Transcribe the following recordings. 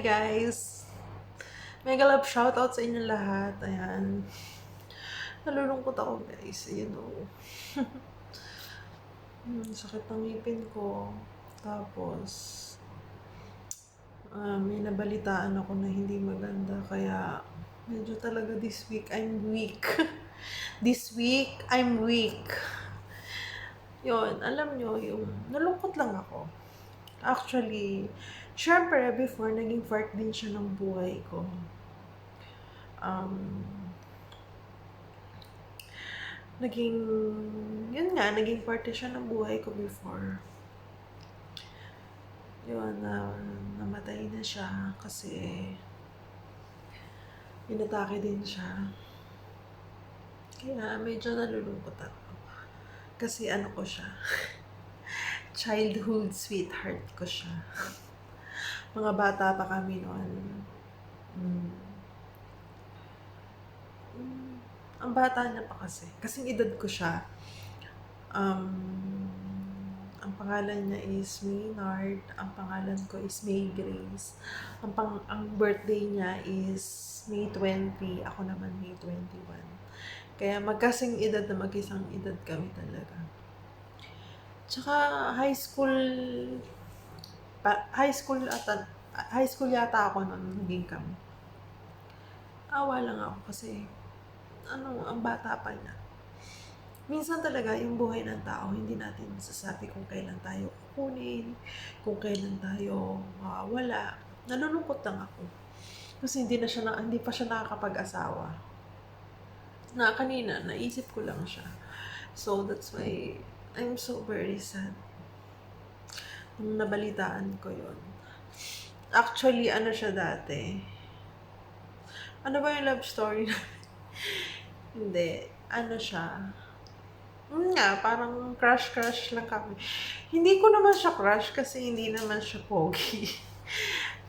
guys! Mega love shoutout sa inyo lahat. Ayan. Nalulungkot ako guys. You know. Sakit ng ngipin ko. Tapos, may nabalitaan ako na hindi maganda. Kaya, medyo talaga this week, I'm weak. This week, I'm weak. Yun, alam nyo, yung nalungkot lang ako. Actually, syempre, before, naging part din siya ng buhay ko. Naging part siya ng buhay ko before. Yun, namatay na siya kasi inatake din siya. Kaya medyo nalulungkot ako. Kasi ano ko siya, childhood sweetheart ko siya. Mga bata pa kami noon. Ang bata niya pa kasi. Kasing edad ko siya. Ang pangalan niya is Maynard. Ang pangalan ko is May Grace. Ang birthday niya is May 20. Ako naman May 21. Kaya magkasing edad na mag-isang edad kami talaga. Tsaka high school yata ako nung naging kami. Awa lang ako kasi ang bata pa niya. Minsan talaga yung buhay ng tao, hindi natin masasabi kung kailan tayo kukunin, kung kailan tayo mawawala. Nalulungkot lang ako. Kasi hindi pa siya nakakapag-asawa. Na kanina, naisip ko lang siya. So, that's why I'm so very sad. Nung nabalitaan ko yun. Actually, ano siya dati? Ano ba yung love story na? Hindi. Ano siya? Parang crush lang kami. Hindi ko naman siya crush kasi hindi naman siya pogi.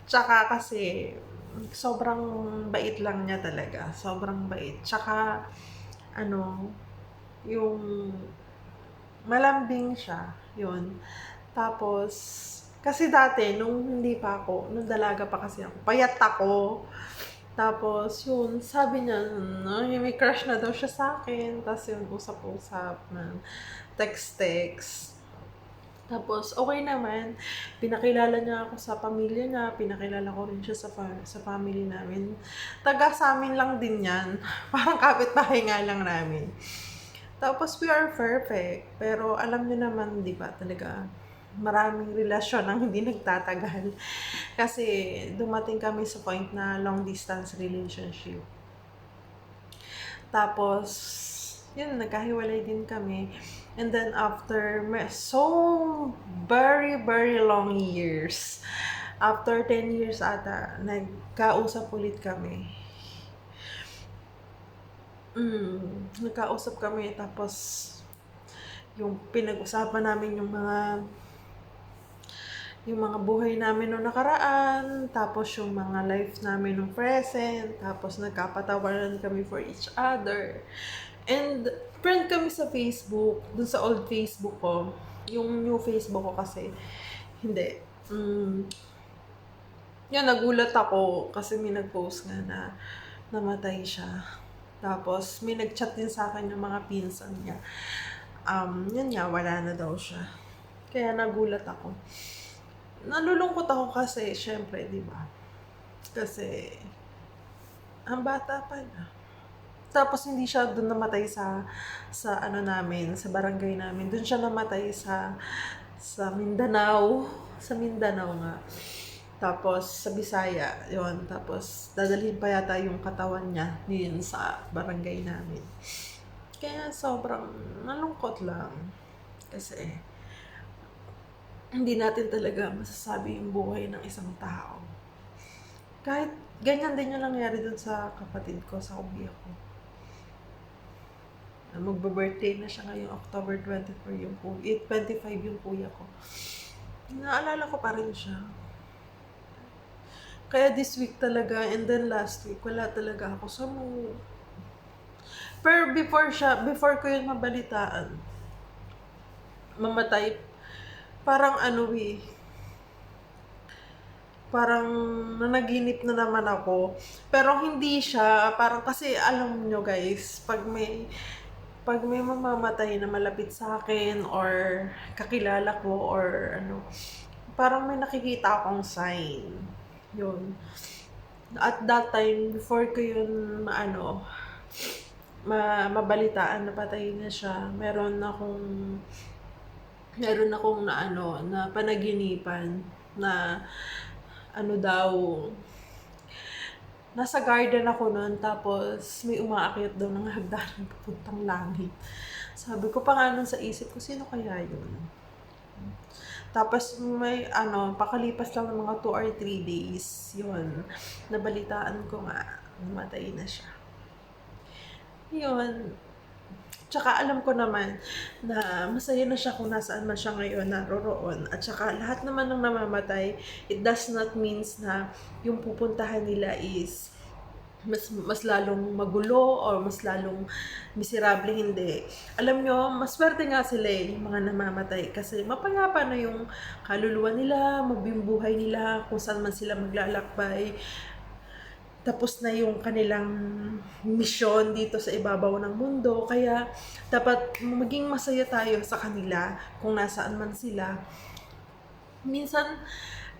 Tsaka kasi sobrang bait lang niya talaga. Sobrang bait. Tsaka yung malambing siya. Yun. Tapos, kasi dati, nung dalaga pa kasi ako, payat ako. Tapos, yun, sabi niya, may crush na daw siya sa akin. Tapos yun, usap-usap na text. Tapos, okay naman. Pinakilala niya ako sa pamilya niya. Pinakilala ko rin siya sa family namin. Taga sa amin lang din yan. Parang kapitbahay nga lang namin. Tapos, we are perfect. Pero, alam niyo naman, di ba, talaga, maraming relasyon ang hindi nagtatagal. Kasi, dumating kami sa point na long distance relationship. Tapos, yun, nagkahiwalay din kami. And then, after so very, very long years, after 10 years ata, nagkausap ulit kami. Nagkausap kami, tapos, yung pinag-usapan namin yung mga buhay namin noong nakaraan, tapos yung mga life namin noong present, tapos nagkapatawaran kami for each other. And friend kami sa Facebook, dun sa old Facebook ko. Yung new Facebook ko kasi, hindi. Yan, nagulat ako kasi may nag-post nga na namatay siya. Tapos may nag-chat din sa akin yung mga pinsan niya. Yun nga, wala na daw siya. Kaya nagulat ako. Nalulungkot ako kasi, syempre, di ba? Kasi, ang bata pa niya. Tapos, hindi siya doon namatay sa namin, sa barangay namin. Doon siya namatay sa Mindanao. Sa Mindanao nga. Tapos, sa Bisaya. Yun. Tapos, dadalhin pa yata yung katawan niya din sa barangay namin. Kaya, sobrang nalungkot lang. Kasi, hindi natin talaga masasabi yung buhay ng isang tao. Kahit ganyan din yung nangyari dun sa kapatid ko, sa kuya ko. Magbe-birthday na siya ngayong October 24 yung 25 yung kuya ko. Naalala ko pa rin siya. Kaya this week talaga, and then last week, wala talaga ako sa mood. Pero before ko yun mabalitaan, mamatay, parang parang nanaginip na naman ako. Pero hindi siya, parang kasi alam nyo guys, pag may mamamatay na malapit sa akin or kakilala ko or ano, parang may nakikita akong sign. Yun. At that time, before ko yun mabalitaan na patay na siya, meron akong na panaginipan na daw, nasa garden ako noon, tapos may umaakyat daw ng hagdanan papuntang langit. Sabi ko pa nga nun sa isip ko, sino kaya yun? Tapos may pakalipas lang ng mga 2 or 3 days, yun, nabalitaan ko nga, namatay na siya. Yun. Tsaka alam ko naman na masaya na siya kung nasaan man siya ngayon, naroroon. At tsaka lahat naman ng namamatay, it does not means na yung pupuntahan nila is mas lalong magulo or mas lalong miserable. Hindi. Alam nyo, maswerte nga sila yung mga namamatay kasi mapayapa na yung kaluluwa nila, magbimbuhay nila, kung saan man sila maglalakbay. Tapos na yung kanilang misyon dito sa ibabaw ng mundo. Kaya dapat maging masaya tayo sa kanila kung nasaan man sila. Minsan,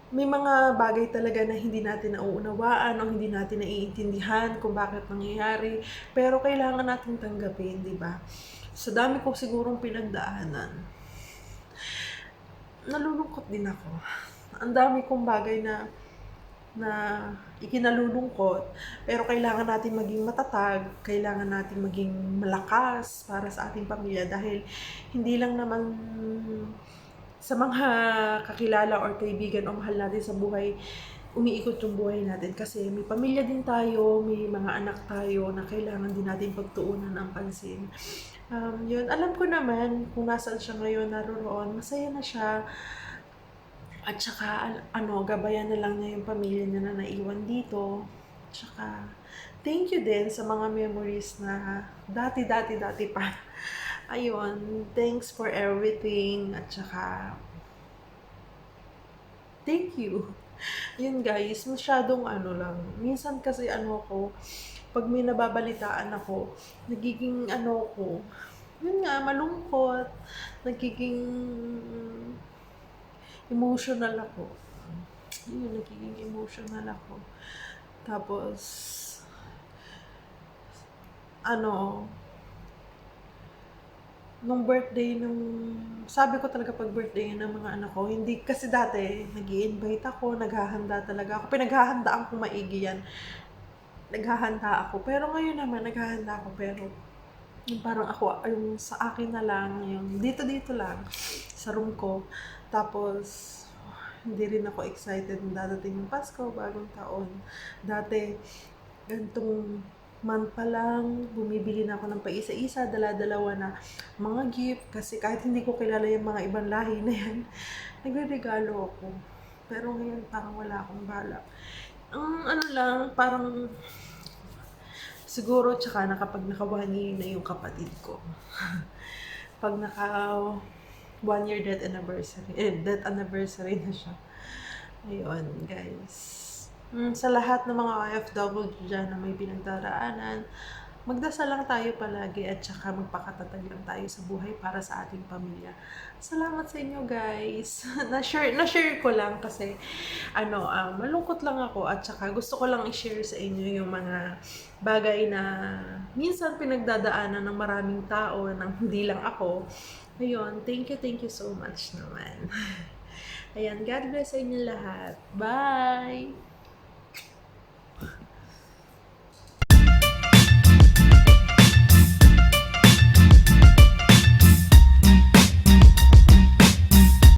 may mga bagay talaga na hindi natin nauunawaan o hindi natin naiintindihan kung bakit nangyayari. Pero kailangan natin tanggapin, di ba? Sa dami ko sigurong pinagdaanan, nalulungkot din ako. Ang dami kong bagay na ikinalulungkot, pero kailangan natin maging matatag, kailangan natin maging malakas para sa ating pamilya dahil hindi lang naman sa mga kakilala or kaibigan o mahal natin sa buhay umiikot yung buhay natin kasi may pamilya din tayo, may mga anak tayo na kailangan din natin pagtuunan ng pansin. Yun, alam ko naman kung nasaan siya ngayon, naroroon, masaya na siya. At saka, gabayan na lang niya yung pamilya niya na naiwan dito. At saka, thank you din sa mga memories na dati pa. Ayun, thanks for everything. At saka, thank you. Yun guys, masyadong lang. Minsan kasi pag may nababalitaan ako, nagiging yun nga, malungkot. Nagiging emotional ako. Yun, nagiging emotional ako. Tapos, nung birthday sabi ko talaga pag birthday ng mga anak ko, hindi kasi dati, nag-i-invite ako, naghahanda talaga ako. Pinaghahandaan ko maigi yan. Naghahanda ako. Pero ngayon naman, naghahanda ako, pero yung parang ako, yung sa akin na lang, yung dito lang, sa room ko. Tapos, hindi rin ako excited na dadating yung Pasko, bagong taon. Dati, gantong month pa lang, bumibili na ako ng paisa-isa, dala-dalawa na mga gift. Kasi kahit hindi ko kilala yung mga ibang lahi na yan, nagre-regalo ako. Pero ngayon, parang wala akong balak. Parang, siguro, tsaka kapag naka 1 year na yung kapatid ko. Pag naka 1 year death anniversary na siya. Ayun, guys. Sa lahat ng mga OFW dyan na may pinagdaraanan, magdasal lang tayo palagi at saka magpakatatag lang tayo sa buhay para sa ating pamilya. Salamat sa inyo guys. Na-share ko lang kasi malungkot lang ako at saka gusto ko lang i-share sa inyo yung mga bagay na minsan pinagdadaanan ng maraming tao, ng hindi lang ako. Ayun, thank you so much naman. Ayan, God bless sa inyo lahat. Bye!